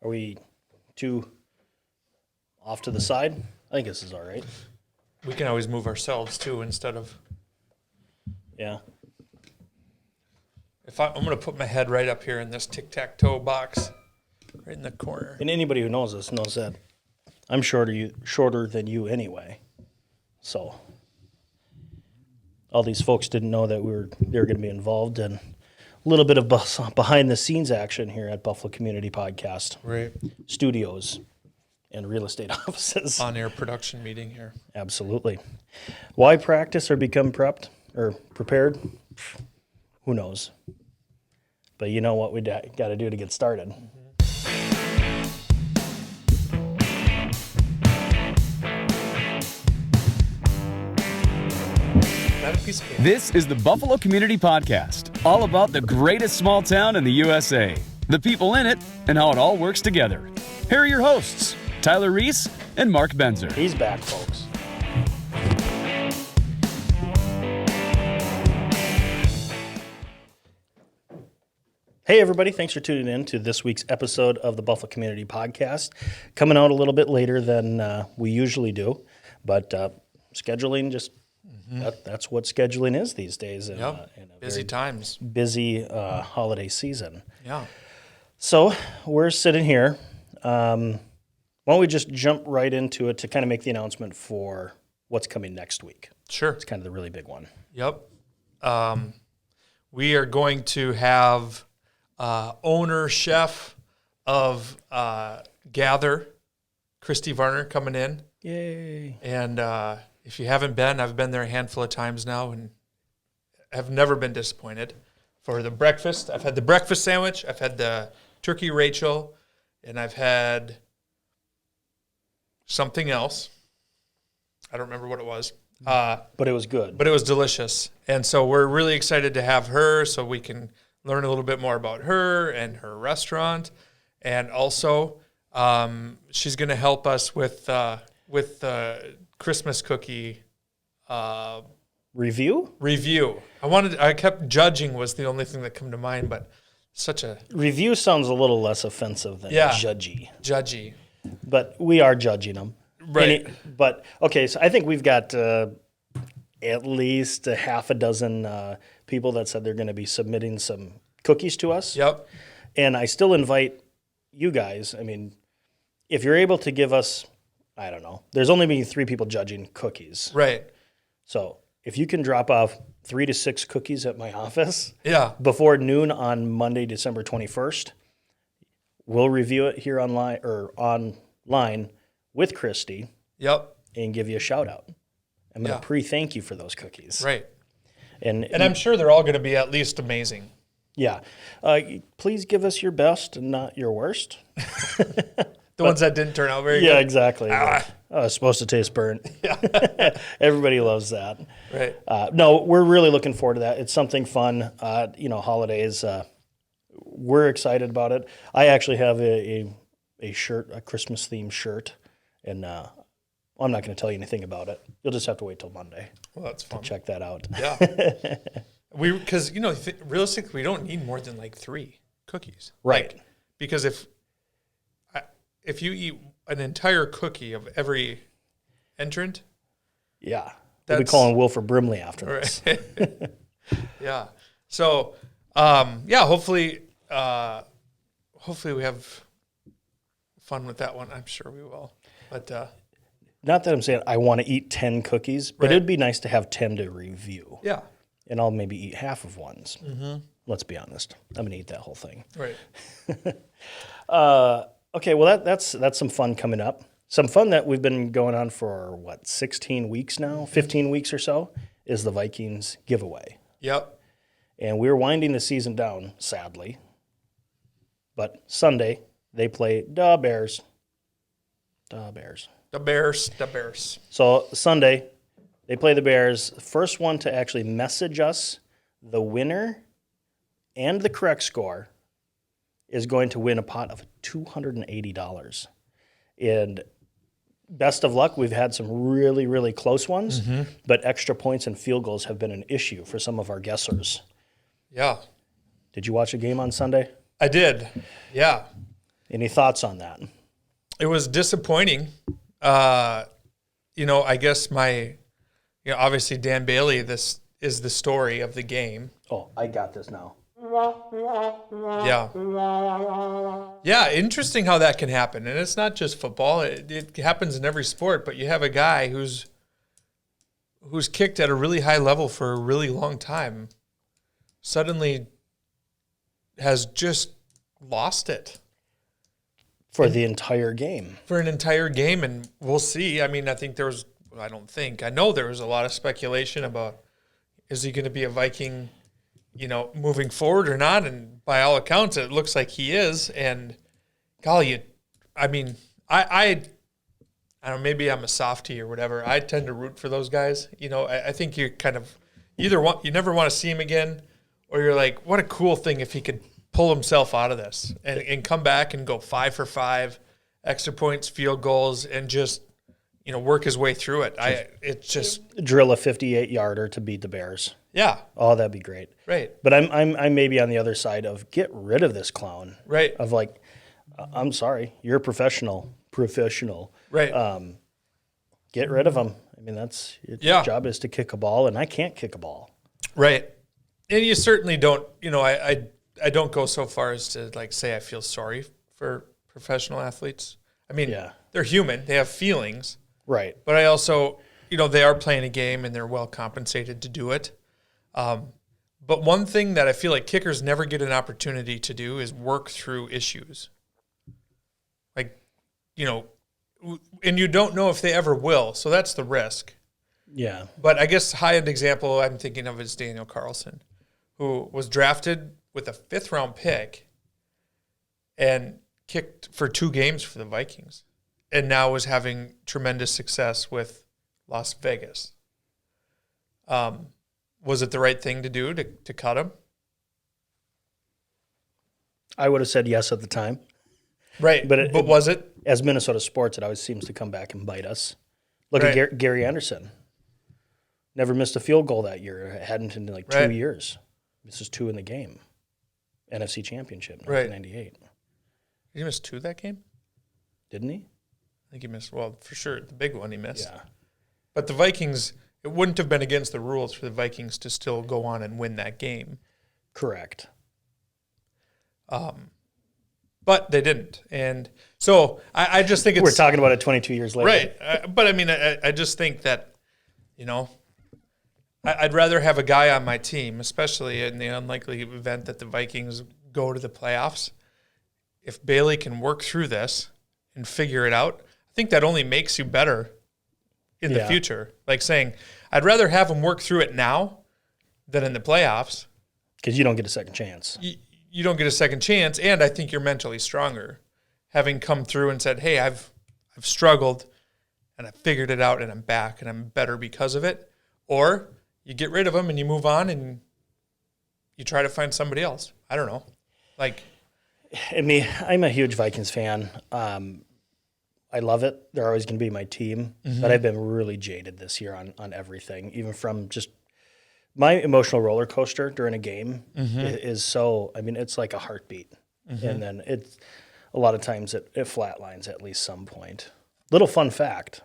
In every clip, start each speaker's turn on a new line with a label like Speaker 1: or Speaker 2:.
Speaker 1: Are we too off to the side? I think this is all right.
Speaker 2: We can always move ourselves too instead of.
Speaker 1: Yeah.
Speaker 2: I'm going to put my head right up here in this tic-tac-toe box, right in the corner.
Speaker 1: And anybody who knows us knows that I'm shorter than you anyway. So all these folks didn't know that they were going to be involved in a little bit of behind the scenes action here at Buffalo Community Podcast.
Speaker 2: Right.
Speaker 1: Studios and real estate offices.
Speaker 2: On-air production meeting here.
Speaker 1: Absolutely. Why practice or become prepped or prepared? Who knows? But you know what we got to do to get started.
Speaker 3: This is the Buffalo Community Podcast, all about the greatest small town in the USA, the people in it, and how it all works together. Here are your hosts, Tyler Reiss and Mark Benzer.
Speaker 1: He's back, folks. Hey, everybody. Thanks for tuning in to this week's episode of the Buffalo Community Podcast. Coming out a little bit later than we usually do, but scheduling just, that's what scheduling is these days. In a
Speaker 2: busy times.
Speaker 1: Busy holiday season.
Speaker 2: Yeah.
Speaker 1: So we're sitting here. Why don't we just jump right into it to kind of make the announcement for what's coming next week?
Speaker 2: Sure.
Speaker 1: It's kind of the really big one.
Speaker 2: Yep. We are going to have owner, chef of Gather, Christy Varner, coming in.
Speaker 1: Yay.
Speaker 2: And if you haven't been, I've been there a handful of times now and have never been disappointed. For the breakfast, I've had the breakfast sandwich, I've had the turkey Rachel, and I've had something else. I don't remember what it was.
Speaker 1: But it was good.
Speaker 2: But it was delicious. And so we're really excited to have her so we can learn a little bit more about her and her restaurant. And also, she's going to help us with the Christmas cookie
Speaker 1: Review?
Speaker 2: I kept judging was the only thing that came to mind, but such a...
Speaker 1: Review sounds a little less offensive than judgy. But we are judging them.
Speaker 2: Right.
Speaker 1: But, okay, so I think we've got at least a half a dozen people that said they're going to be submitting some cookies to us.
Speaker 2: Yep.
Speaker 1: And I still invite you guys, I mean, if you're able to give us, I don't know, there's only been 3 people judging cookies.
Speaker 2: Right.
Speaker 1: So if you can drop off 3 to 6 cookies at my office
Speaker 2: before
Speaker 1: noon on Monday, December 21st, we'll review it here online with Christy.
Speaker 2: Yep.
Speaker 1: And give you a shout out. I'm going to pre-thank you for those cookies.
Speaker 2: Right.
Speaker 1: And
Speaker 2: I'm sure they're all going to be at least amazing.
Speaker 1: Yeah. Please give us your best and not your worst.
Speaker 2: The ones that didn't turn out very good.
Speaker 1: Yeah, exactly. It's supposed to taste burnt. Yeah. Everybody loves that.
Speaker 2: Right.
Speaker 1: No, we're really looking forward to that. It's something fun. Holidays. We're excited about it. I actually have a shirt, a Christmas-themed shirt, and I'm not going to tell you anything about it. You'll just have to wait till Monday.
Speaker 2: Well, that's fun.
Speaker 1: To check that out.
Speaker 2: Yeah. Because, realistically, we don't need more than like 3 cookies.
Speaker 1: Right.
Speaker 2: Because if you eat an entire cookie of every entrant.
Speaker 1: Yeah. We'll be calling Wilford Brimley after this.
Speaker 2: Right. Yeah. So, hopefully we have fun with that one. I'm sure we will. But
Speaker 1: not that I'm saying I want to eat 10 cookies, but it'd be nice to have 10 to review.
Speaker 2: Yeah.
Speaker 1: And I'll maybe eat half of ones. Mm-hmm. Let's be honest. I'm going to eat that whole thing.
Speaker 2: Right.
Speaker 1: Okay, well, that's some fun coming up. Some fun that we've been going on for, 16 weeks now, 15 weeks or so, is the Vikings Giveaway.
Speaker 2: Yep.
Speaker 1: And we're winding the season down, sadly. But Sunday, they play Daaaa Bears. Daaaa Bears.
Speaker 2: The Bears.
Speaker 1: So Sunday, they play the Bears. The first one to actually message us the winner and the correct score is going to win a pot of $280. And best of luck. We've had some really, really close ones, but extra points and field goals have been an issue for some of our guessers.
Speaker 2: Yeah.
Speaker 1: Did you watch a game on Sunday?
Speaker 2: I did. Yeah.
Speaker 1: Any thoughts on that?
Speaker 2: It was disappointing. I guess obviously Dan Bailey, this is the story of the game.
Speaker 1: Oh, I got this now.
Speaker 2: Yeah. Yeah, interesting how that can happen. And it's not just football. It happens in every sport, but you have a guy who's kicked at a really high level for a really long time, suddenly has just lost it.
Speaker 1: For the entire game.
Speaker 2: For an entire game, and we'll see. I mean, I know there was a lot of speculation about, is he going to be a Viking, moving forward or not? And by all accounts, it looks like he is. And golly, I don't know, maybe I'm a softie or whatever. I tend to root for those guys. I think you kind of you never want to see him again, or you're like, what a cool thing if he could pull himself out of this and come back and go 5 for 5, extra points, field goals, and just work his way through it. It's just
Speaker 1: drill a 58-yarder to beat the Bears.
Speaker 2: Yeah.
Speaker 1: Oh, that'd be great.
Speaker 2: Right.
Speaker 1: But I'm maybe on the other side of get rid of this clown.
Speaker 2: Right.
Speaker 1: Of like, I'm sorry, you're a professional.
Speaker 2: Right.
Speaker 1: Get rid of him. I mean, your job is to kick a ball, and I can't kick a ball.
Speaker 2: Right. And you certainly don't. I don't go so far as to say I feel sorry for professional athletes. I mean, they're human; they have feelings.
Speaker 1: Right.
Speaker 2: But I also, they are playing a game and they're well compensated to do it. But one thing that I feel like kickers never get an opportunity to do is work through issues. And you don't know if they ever will, so that's the risk.
Speaker 1: Yeah.
Speaker 2: But I guess high-end example I'm thinking of is Daniel Carlson, who was drafted with a 5th-round pick and kicked for 2 games for the Vikings, and now is having tremendous success with Las Vegas. Was it the right thing to do to cut him?
Speaker 1: I would have said yes at the time.
Speaker 2: Right, but was it?
Speaker 1: As Minnesota sports, it always seems to come back and bite us. Look
Speaker 2: Right.
Speaker 1: at Gary Anderson. Never missed a field goal that year. Hadn't in 2 years. Misses 2 in the game. NFC Championship, 1998.
Speaker 2: Did he miss 2 that game?
Speaker 1: Didn't he?
Speaker 2: I think he missed, for sure, the big one he missed.
Speaker 1: Yeah.
Speaker 2: But the Vikings, it wouldn't have been against the rules for the Vikings to still go on and win that game.
Speaker 1: Correct.
Speaker 2: But they didn't. And so I just think
Speaker 1: We're talking about it 22 years later.
Speaker 2: Right. But I mean, I just think that, I'd rather have a guy on my team, especially in the unlikely event that the Vikings go to the playoffs. If Bailey can work through this and figure it out, I think that only makes you better in the future. Like saying, I'd rather have him work through it now than in the playoffs.
Speaker 1: Because you don't get a second chance.
Speaker 2: You don't get a second chance, and I think you're mentally stronger, having come through and said, hey, I've struggled, and I figured it out, and I'm back, and I'm better because of it. Or you get rid of them, and you move on, and you try to find somebody else. I don't know.
Speaker 1: I'm a huge Vikings fan. I love it. They're always going to be my team. Mm-hmm. But I've been really jaded this year on everything, even from just my emotional roller coaster during a game is so, it's like a heartbeat. Mm-hmm. And then a lot of times it flatlines at least some point. Little fun fact,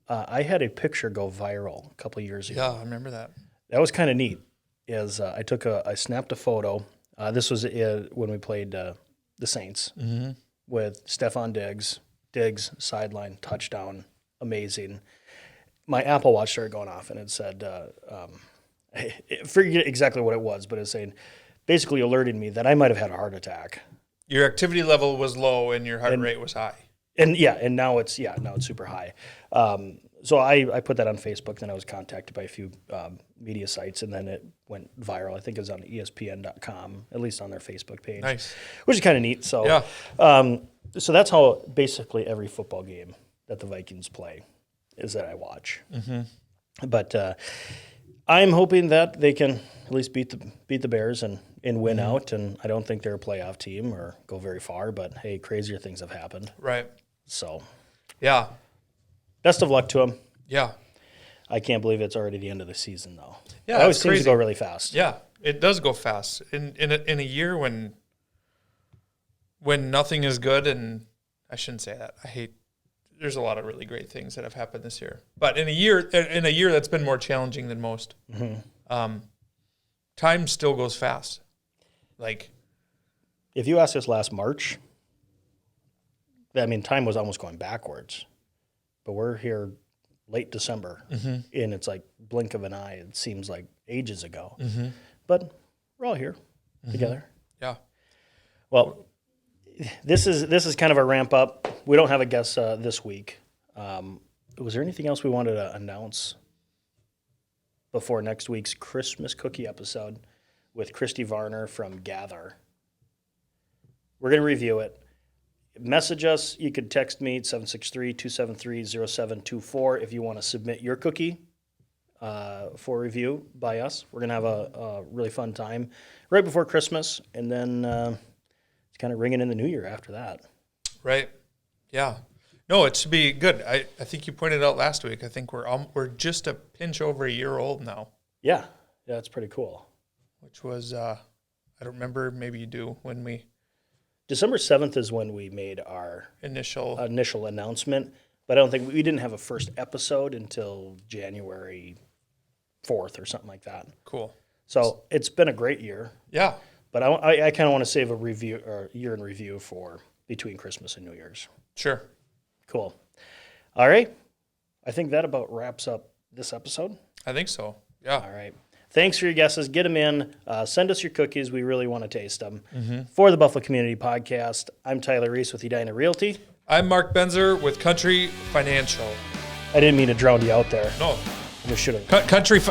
Speaker 1: I had a picture go viral a couple of years ago.
Speaker 2: Yeah, I remember that.
Speaker 1: That was kind of neat. I snapped a photo. This was when we played the Saints with Stephon Diggs. Diggs, sideline, touchdown, amazing. My Apple Watch started going off, and it said, I forget exactly what it was, but it's saying, basically alerting me that I might have had a heart attack.
Speaker 2: Your activity level was low and your heart rate was high.
Speaker 1: And now it's super high. So I put that on Facebook, then I was contacted by a few media sites, and then it went viral. I think it was on ESPN.com, at least on their Facebook page.
Speaker 2: Nice.
Speaker 1: Which is kind of neat. So, so that's how basically every football game that the Vikings play is that I watch. Mm-hmm. But I'm hoping that they can at least beat the Bears and win out. And I don't think they're a playoff team or go very far. But hey, crazier things have happened.
Speaker 2: Right.
Speaker 1: So,
Speaker 2: yeah.
Speaker 1: Best of luck to them.
Speaker 2: Yeah.
Speaker 1: I can't believe it's already the end of the season, though.
Speaker 2: Yeah,
Speaker 1: it always seems to go really fast.
Speaker 2: Yeah, it does go fast. In a year when when nothing is good, and I shouldn't say that. There's a lot of really great things that have happened this year. But in a year that's been more challenging than most, time still goes fast. Like,
Speaker 1: if you asked us last March, I mean, time was almost going backwards. But we're here late December, and it's like blink of an eye. It seems like ages ago. But we're all here together.
Speaker 2: Yeah.
Speaker 1: Well, this is kind of a ramp up. We don't have a guest this week. Was there anything else we wanted to announce before next week's Christmas cookie episode with Christy Varner from Gather? We're going to review it. Message us. You could text me at 763-273-0724 if you want to submit your cookie for review by us. We're going to have a really fun time right before Christmas, and then it's kind of ringing in the new year after that.
Speaker 2: Right. Yeah. No, it should be good. I think you pointed out last week. I think we're just a pinch over a year old now.
Speaker 1: Yeah, it's pretty cool.
Speaker 2: Which was I don't remember. Maybe you do when we.
Speaker 1: December 7th is when we made our
Speaker 2: initial
Speaker 1: announcement, but I don't think we didn't have a first episode until January 4th or something like that.
Speaker 2: Cool.
Speaker 1: So it's been a great year.
Speaker 2: Yeah.
Speaker 1: But I kind of want to save a review or year in review for between Christmas and New Year's.
Speaker 2: Sure.
Speaker 1: Cool. All right. I think that about wraps up this episode.
Speaker 2: I think so. Yeah.
Speaker 1: All right. Thanks for your guesses. Get them in. Send us your cookies. We really want to taste them. For the Buffalo Community Podcast, I'm Tyler Reiss with Edina Realty.
Speaker 2: I'm Mark Benzer with Country Financial.
Speaker 1: I didn't mean to drown you out there.
Speaker 2: No.
Speaker 1: I should have.
Speaker 2: Country